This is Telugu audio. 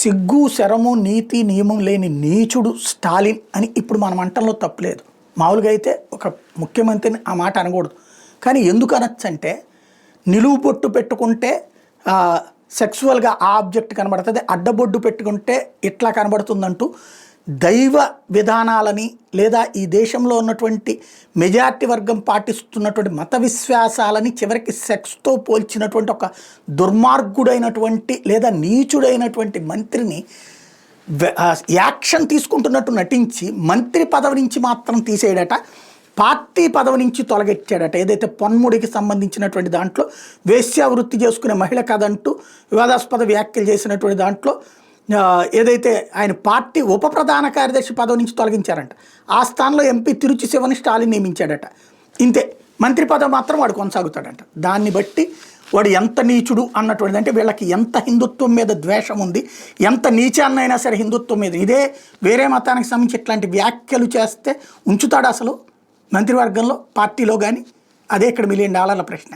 సిగ్గు శరము నీతి నియమం లేని నీచుడు స్టాలిన్ అని ఇప్పుడు మన మంటంలో తప్పులేదు. మామూలుగా అయితే ఒక ముఖ్యమంత్రిని ఆ మాట అనకూడదు. కానీ ఎందుకు అనొచ్చు అంటే నిలువు బొట్టు పెట్టుకుంటే సెక్సువల్గా ఆ ఆబ్జెక్ట్ కనబడుతుంది, అడ్డబొడ్డు పెట్టుకుంటే ఇట్లా కనబడుతుందంటూ దైవ విధానాలని లేదా ఈ దేశంలో ఉన్నటువంటి మెజారిటీ వర్గం పాటిస్తున్నటువంటి మత విశ్వాసాలని చివరికి సెక్స్తో పోల్చినటువంటి ఒక దుర్మార్గుడైనటువంటి లేదా నీచుడైనటువంటి మంత్రిని యాక్షన్ తీసుకుంటున్నట్టు నటించి మంత్రి పదవి నుంచి మాత్రం తీసేయడట, పార్టీ పదవి నుంచి తొలగించాడట. ఏదైతే పొన్ముడికి సంబంధించినటువంటి దాంట్లో వేశ్యావృత్తి చేసుకునే మహిళ కదంటూ వివాదాస్పద వ్యాఖ్యలు చేసినటువంటి దాంట్లో ఏదైతే ఆయన పార్టీ ఉప ప్రధాన కార్యదర్శి పదవి నుంచి తొలగించారంట. ఆ స్థానంలో ఎంపీ తిరుచి శివని స్టాలిన్ నియమించాడట. ఇంతే, మంత్రి పదవి మాత్రం వాడు కొనసాగుతాడంట. దాన్ని బట్టి వాడు ఎంత నీచుడు అన్నటువంటిది, అంటే వీళ్ళకి ఎంత హిందుత్వం మీద ద్వేషం ఉంది, ఎంత నీచాన్నైనా సరే హిందుత్వం మీద. ఇదే వేరే మతానికి సంబంధించి ఇట్లాంటి వ్యాఖ్యలు చేస్తే ఉంచుతాడు అసలు మంత్రివర్గంలో, పార్టీలో కానీ? అదే ఇక్కడ $1 మిలియన్ ప్రశ్న.